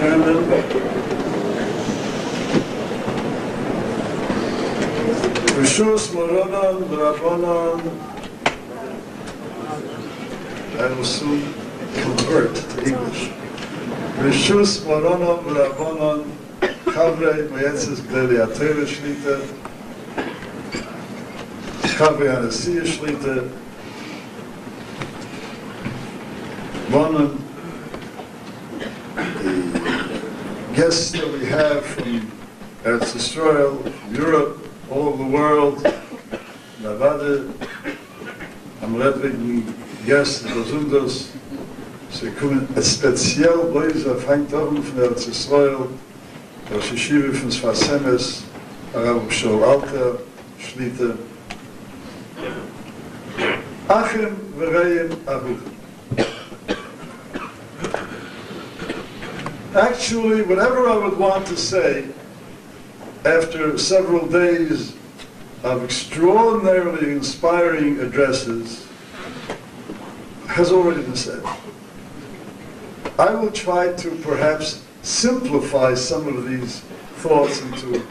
Chairman. Rishus Moronon, Rabbanon, I will soon convert to English. Rishus Moronon, Rabbanon, Chavrei Moyetzes Gdei HaTorah Shlita, Chavrei HaNasiya Shlita, Bonim, the guests that we have from Eretz Yisrael, from Europe, all over the world, Nevada, Amretwegen, guests, Besundos, sie kommen speziell Bläser auf Heimtochen von Eretz Yisrael, Rosh Yeshiva von Sfas Emes, Rabbi Sherer Agudah, Shlita, Achim v'Reim Agudah. Actually, whatever I would want to say after several days of extraordinarily inspiring addresses has already been said. I will try to perhaps simplify some of these thoughts into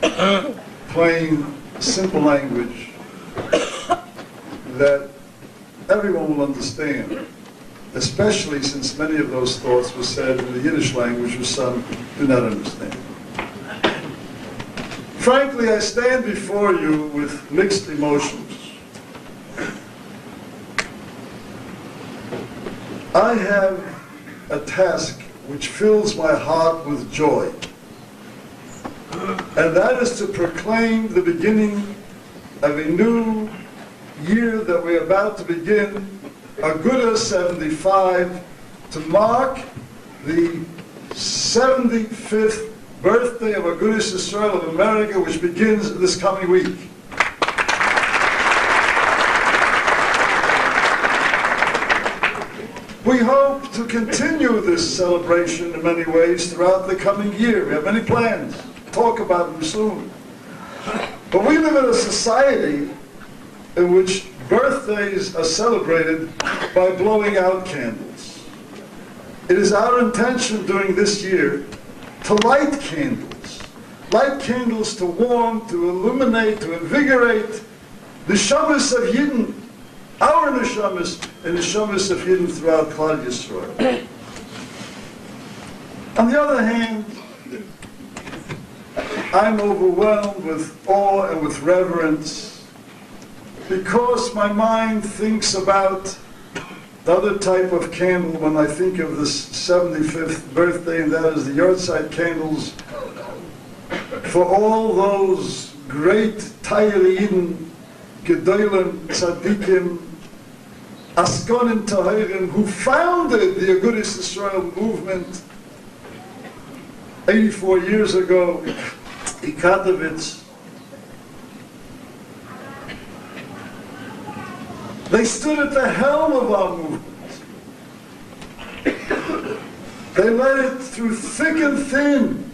plain, simple language that everyone will understand, especially since many of those thoughts were said in the Yiddish language, which some do not understand. Frankly, I stand before you with mixed emotions. I have a task which fills my heart with joy, and that is to proclaim the beginning of a new year that we're about to begin, Agudah 75, to mark the 75th birthday of Agudah Yisrael of America, which begins this coming week. We hope to continue this celebration in many ways throughout the coming year. We have many plans. Talk about them soon. But we live in a society in which birthdays are celebrated by blowing out candles. It is our intention during this year to light candles to warm, to illuminate, to invigorate the neshamas of Yidden, our neshamas, and the neshamas of Yidden throughout Klal Yisrael. On the other hand, I'm overwhelmed with awe and with reverence because my mind thinks about the other type of candle when I think of this 75th birthday, and that is the Yortzeit candles for all those great Tayriyin, Gedolim, Tzadikim, Askonim Tahirim, who founded the Agudah Yisrael movement 84 years ago in Katowice. They stood at the helm of our movement. They led it through thick and thin.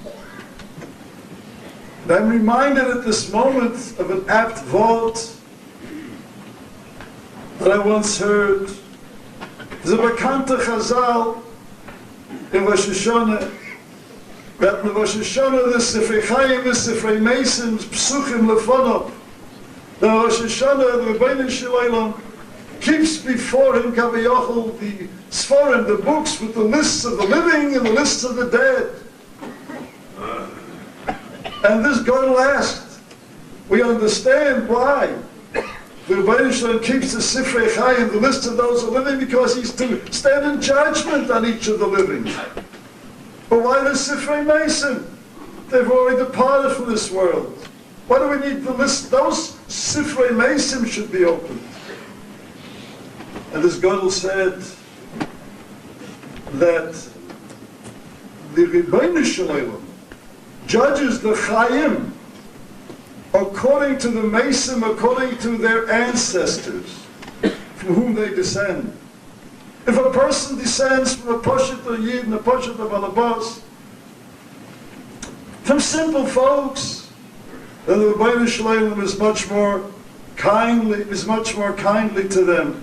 I'm reminded at this moment of an apt vault that I once heard. There's a bekannte Chazal in Rosh Hashanah, that in Rosh Hashanah the Sifrei Chaim, the Sifrei Mesim, Psuchim Lefonov. The Rosh Hashanah, the Rebbeinu Shalom, keeps before him Kaviyachol the Sforim, the books with the lists of the living and the lists of the dead. And this God asked, we understand why the Rebbeinu Shalom keeps the Sifrei Chaim, the list of those who are living, because he's to stand in judgment on each of the living. But why the Sifrei Mesim? They've already departed from this world. Why do we need the list? Those Sifrei Mesim should be opened. And this Gadol said that the Rebbeinu Shalom judges the Chaim according to the Mesim, according to their ancestors from whom they descend. If a person descends from a Poshet of Yid and a Poshet of Alabas, from simple folks, then the Rebbeinu Shalom is much more kindly to them.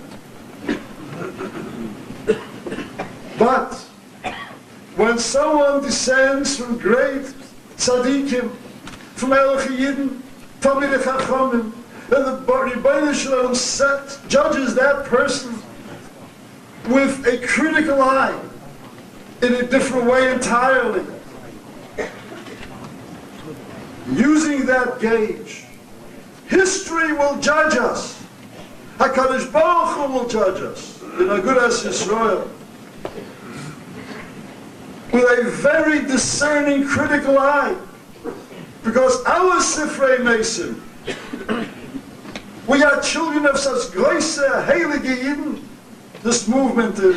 But when someone descends from great tzaddikim, from Elach Yidden, Talmidei Chachamim, then the Rebbeinu Shalom judges that person with a critical eye, in a different way entirely. Using that gauge, history will judge us. HaKadosh Baruch Hu will judge us in Agudas Yisrael with a very discerning, critical eye. Because our Sifrei Mason, we are children of such große, heilige Yidden. This movement is,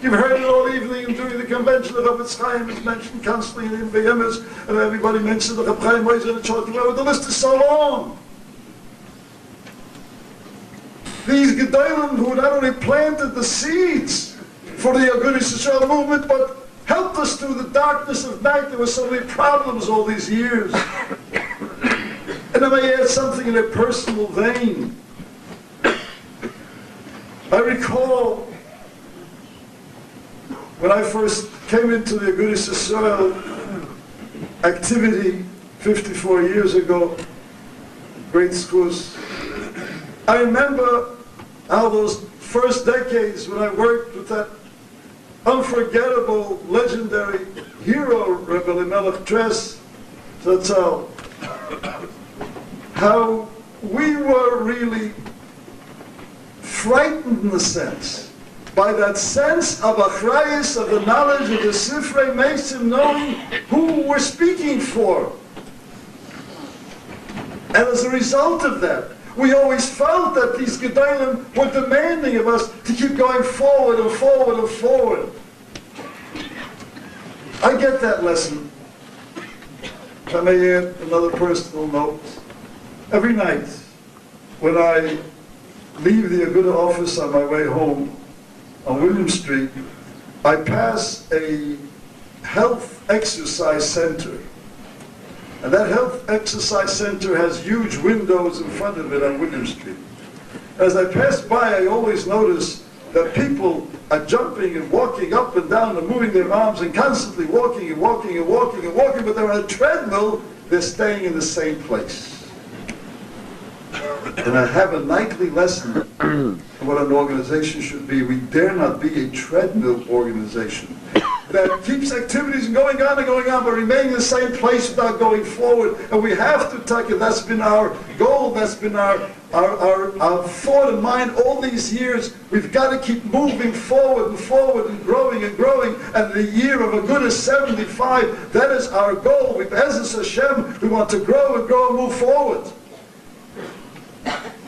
you've heard it all evening during the convention. The Rabbi Chaim is mentioned constantly in the Behemoths, and everybody mentions the Rabbi Chaim Weiser and the Chorty. The list is so long. These Gedolim who not only planted the seeds for the Agudas Yisrael movement, but helped us through the darkness of night. There were so many problems all these years. And I may add something in a personal vein. I recall when I first came into the Agudas Yisrael activity 54 years ago, great schools. I remember how those first decades when I worked with that unforgettable, legendary hero, Rebbe Elimelech Tress, Zatzal, how we were really frightened in a sense by that sense of achrayus, of the knowledge of the Sifrei Mason, knowing who we're speaking for. And as a result of that, we always felt that these Gedolim were demanding of us to keep going forward and forward and forward. I get that lesson. If I may add another personal note. Every night, when I leave the Agudah office on my way home on William Street, I pass a health exercise center. And that health exercise center has huge windows in front of it on William Street. As I pass by, I always notice that people are jumping and walking up and down and moving their arms and constantly walking and walking and walking and walking, but they're on a treadmill, they're staying in the same place. And I have a nightly lesson of what an organization should be. We dare not be a treadmill organization that keeps activities going on, but remaining in the same place without going forward. And we have to take it. That's been our goal. That's been our thought and mind all these years. We've got to keep moving forward and forward and growing and growing. And the year of Agudah 75, that is our goal. With Ezras Hashem, we want to grow and grow and move forward.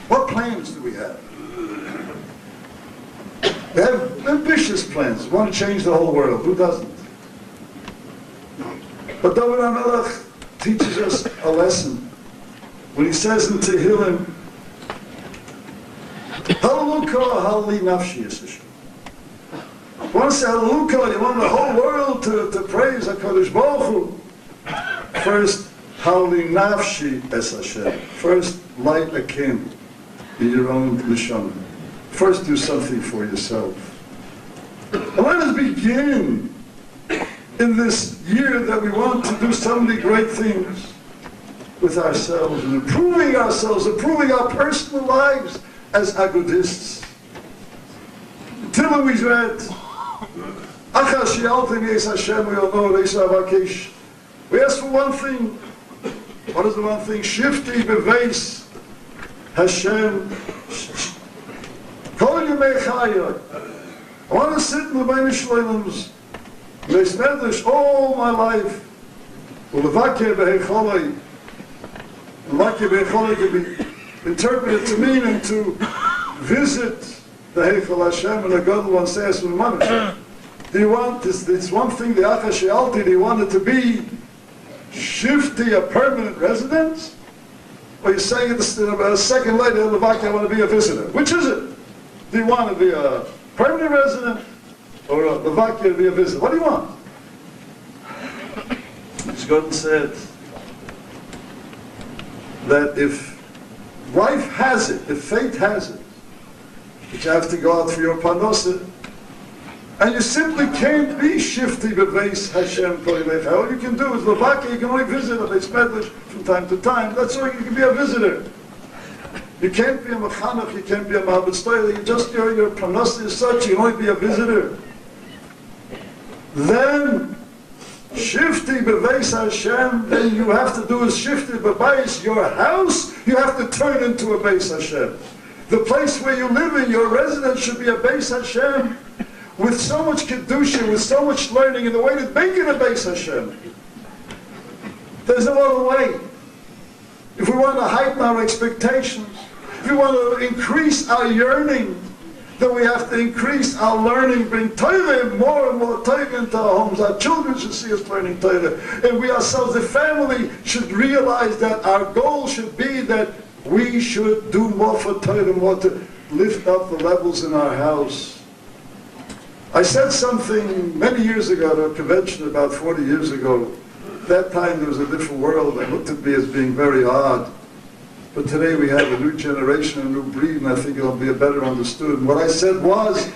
What plans do we have? We have ambitious plans. We want to change the whole world. Who doesn't? But David HaMelech teaches us a lesson when he says in Tehillim, Hallelujah, Hallelujah, Nafshi Yisrael. You want to say Hallelujah, you want the whole world to praise HaKadosh Baruch Hu. First, Hallelujah, Nafshi Es Hashem. First, light a candle in your own neshama. First, do something for yourself. And let us begin in this year that we want to do so many great things with ourselves and improving ourselves, improving our personal lives as Agudists. Until we read, we ask for one thing. What is the one thing? Shifti beveis Hashem. Kol yemei chayai. I want to sit in the Rebbeinu Shleilim's Beis Medrash all my life. Ulevakeh behecholei. Ulevakeh behecholei can be interpreted to mean and to visit the Heichal Hashem, and the God wants to ask him, do you want this one thing, the Achash Yalti, do you want it to be shifty, a permanent residence? Or you're saying it a second later, Levaki, I want to be a visitor. Which is it? Do you want to be a permanent resident or a Levaki to be a visitor? What do you want? Shgotten said that if life has it, if fate has it, that you have to go out for your parnosa, And you simply can't be shifty beveis Hashem koilecha. All you can do is levaka. You can only visit a beis medrash from time to time. That's all. You can be a visitor. You can't be a mechanech. You can't be a ma'abed stoyle. You just your parnasa is such. You can only be a visitor. Then shifty beveis Hashem. Then you have to do is shifty beveis your house. You have to turn into a beis Hashem. The place where you live in, your residence, should be a beis Hashem. With so much kedusha, with so much learning, in the way to make it a beis Hashem. There's no other way. If we want to heighten our expectations, if we want to increase our yearning, then we have to increase our learning, bring Torah, more and more Torah into our homes. Our children should see us learning Torah. And we ourselves, the family, should realize that our goal should be that we should do more for Torah, more to lift up the levels in our house. I said something many years ago at a convention about 40 years ago. At that time there was a different world. They looked at me as being very odd. But today we have a new generation, a new breed, and I think it'll be better understood. And what I said was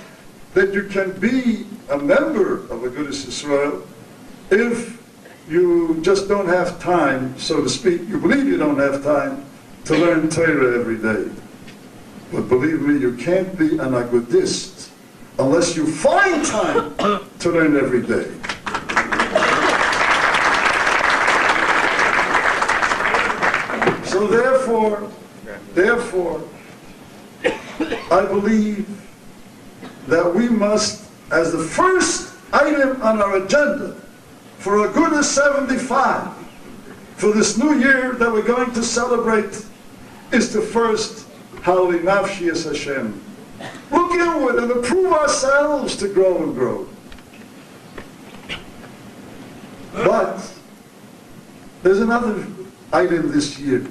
that you can be a member of Agudas Yisrael if you just don't have time, so to speak. You believe you don't have time to learn Torah every day. But believe me, you can't be an Agudist unless you find time to learn every day. So therefore, I believe that we must, as the first item on our agenda for Agudah 75, for this new year that we're going to celebrate, is to first Hali Nafshi Es Hashem. Look inward and improve ourselves to grow and grow. But there's another item this year.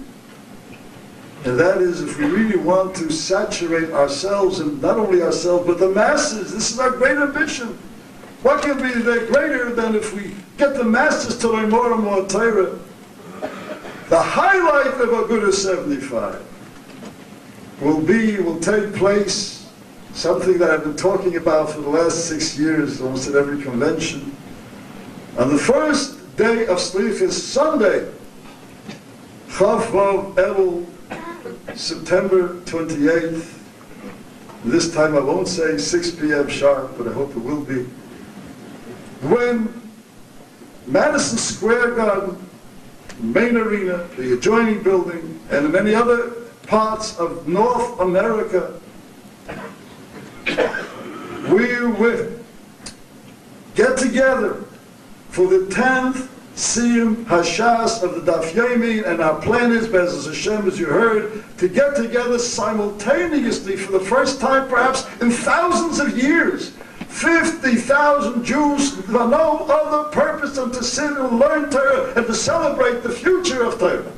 And that is, if we really want to saturate ourselves, and not only ourselves, but the masses, this is our great ambition. What can be greater than if we get the masses to learn more and more Torah? The highlight of Agudah 75 will take place, something that I've been talking about for the last 6 years, almost at every convention. On the first day of Slichus, Sunday, Chav Vav Elul, September 28th. This time I won't say 6 p.m. sharp, but I hope it will be. When Madison Square Garden, main arena, the adjoining building, and many other parts of North America, we will get together for the 10th Siyum Hashas of the Daf Yomi, and our plan is, Be'ez Hashem, as you heard, to get together simultaneously for the first time perhaps in thousands of years. 50,000 Jews for no other purpose than to sit and learn Torah and to celebrate the future of Torah.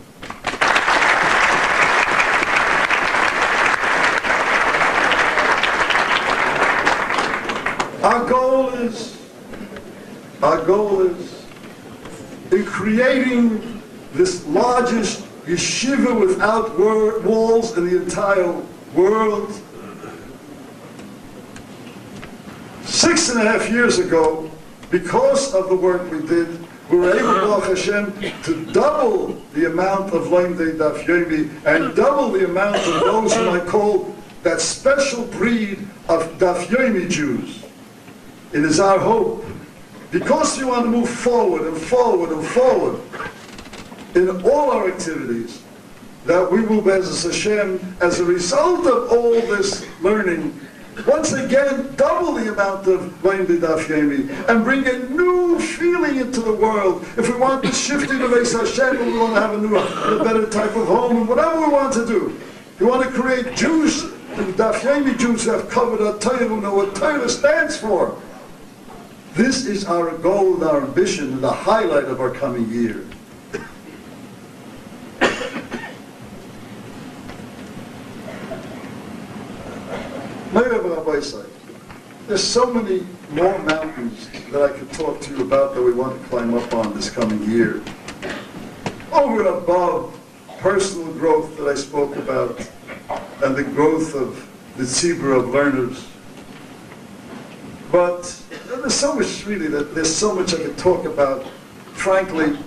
Our goal is in creating this largest yeshiva without walls in the entire world. 6.5 years ago, because of the work we did, we were able, Baruch Hashem, to double the amount of Lomdei Daf Yomi and double the amount of those whom I call that special breed of Daf Yomi Jews. It is our hope, because we want to move forward and forward and forward in all our activities, that we will, Be'ez Hashem, as a result of all this learning, once again double the amount of Lomdei Daf Yomi and bring a new feeling into the world. If we want to shift into Be'ez Hashem, we want to have a better type of home, and whatever we want to do. We want to create Jews, Daf Yomi Jews who have covered our Torah, who know what Torah stands for. This is our goal and our ambition and the highlight of our coming year. There's so many more mountains that I could talk to you about that we want to climb up on this coming year. Over and above personal growth that I spoke about and the growth of the tzibur of learners. But there's so much really, there's so much I could talk about. Frankly,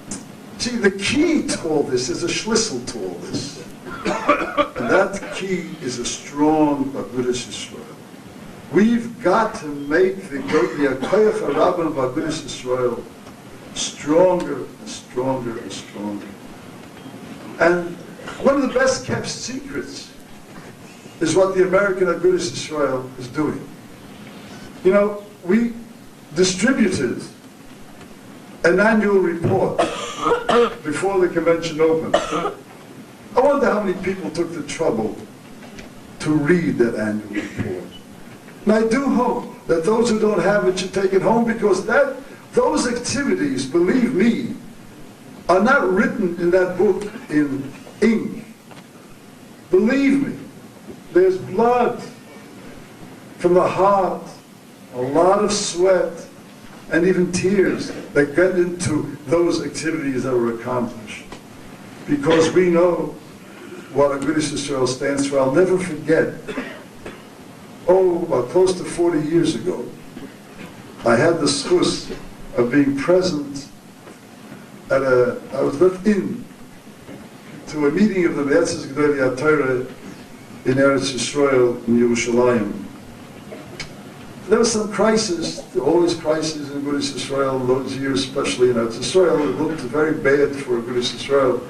see, the key to all this is a schlüssel to all this. And that key is a strong Agudas Yisrael. We've got to make the Akoyach HaRabban of Agudas Yisrael stronger and stronger and stronger. And one of the best kept secrets is what the American Agudas Yisrael is doing. You know, we distributed an annual report before the convention opened. I wonder how many people took the trouble to read that annual report. And I do hope that those who don't have it should take it home, because those activities, believe me, are not written in that book in ink. Believe me, there's blood from the heart, a lot of sweat, and even tears that get into those activities that were accomplished. Because we know what Agudas Yisrael stands for. I'll never forget, about close to 40 years ago, I had the schus of being present I was let in to a meeting of the Be'etzes Gedolei HaTorah in Eretz Yisrael, in Yerushalayim. There was some crisis, always crisis in Agudas Yisrael, those years, especially in Eretz Yisrael. It looked very bad for Agudas Yisrael.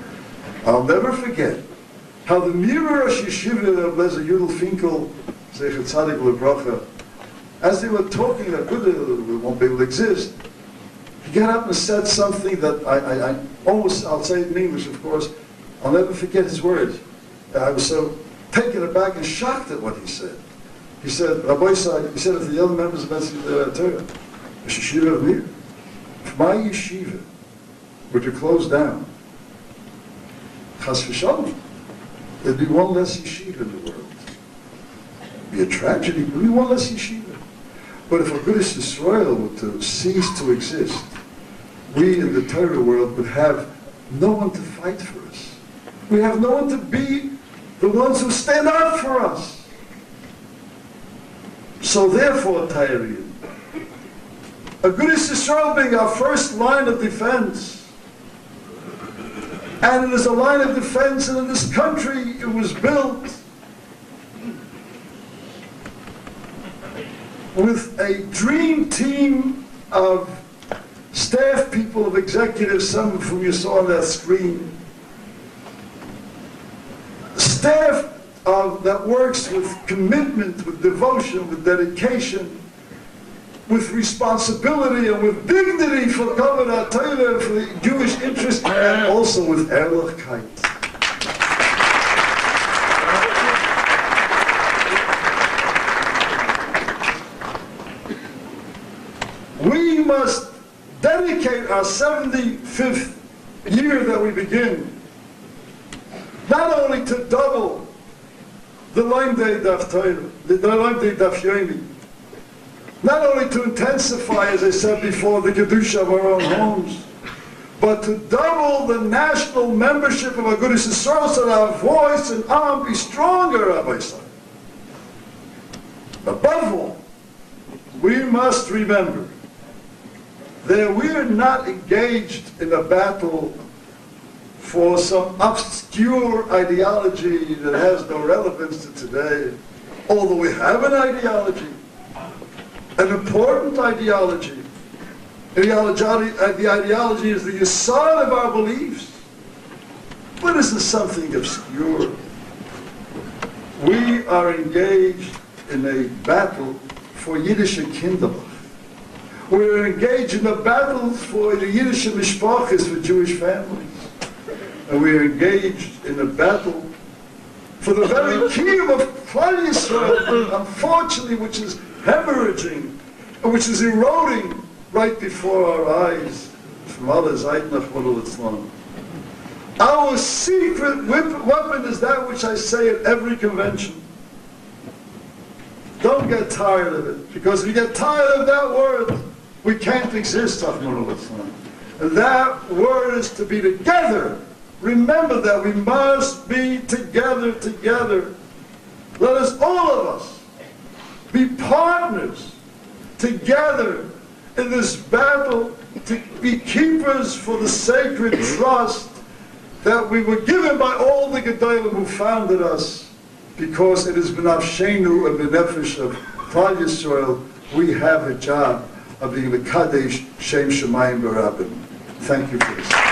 I'll never forget how the Mirror Rosh Yeshiva of Lezer Yudel Finkel, Zecher Tzadik Lebracha, as they were talking that Agudah won't be able to exist, he got up and said something that I'll say it in English, of course, I'll never forget his words. I was so taken aback and shocked at what he said. He said, Rabbi Sherer, he said to the young members of the Torah, the Yeshiva of Mir, if my yeshiva were to close down, Chas v'shalom, there'd be one less yeshiva in the world. It'd be a tragedy, but there'd be one less yeshiva. But if Agudas Yisrael were to cease to exist, we in the Torah world would have no one to fight for us. We have no one to be the ones who stand up for us. So therefore, Tayyariyim, Agudas Yisrael being our first line of defense, and it is a line of defense, and in this country it was built with a dream team of staff people, of executives, some of whom you saw on that screen. Staff that works with commitment, with devotion, with dedication, with responsibility and with dignity for Kavod HaTorah, for the Jewish interest, and also with Ehrlichkeit. We must dedicate our 75th year that we begin not only to double the Laim Day Daf Torah, the Laim Day Daf Yomi, not only to intensify, as I said before, the Kedusha of our own homes, but to double the national membership of Agudas Yisrael so that our voice and arm be stronger, Rabbi Sherer. Above all, we must remember that we are not engaged in a battle for some obscure ideology that has no relevance to today, although we have an ideology, an important ideology. The ideology is the yesod of our beliefs, but this is something obscure. We are engaged in a battle for Yiddish Kinderlach. We're engaged in a battle for the Yiddish mishpachas, for Jewish families. And we're engaged in a battle for the very kiyum of Klal Yisrael, unfortunately, which is hemorrhaging, and which is eroding right before our eyes from Allah Zaydnach Islam. Our secret weapon is that which I say at every convention. Don't get tired of it, because if you get tired of that word, we can't exist, Islam. And that word is to be together. Remember that we must be together. Let us, all of us, be partners together in this battle to be keepers for the sacred trust that we were given by all the Gedolim who founded us, because it is b'nafshenu and b'nefesh of Klal Yisrael, we have a job of being the Kadesh Shem Shemayim Barabim. Thank you for this.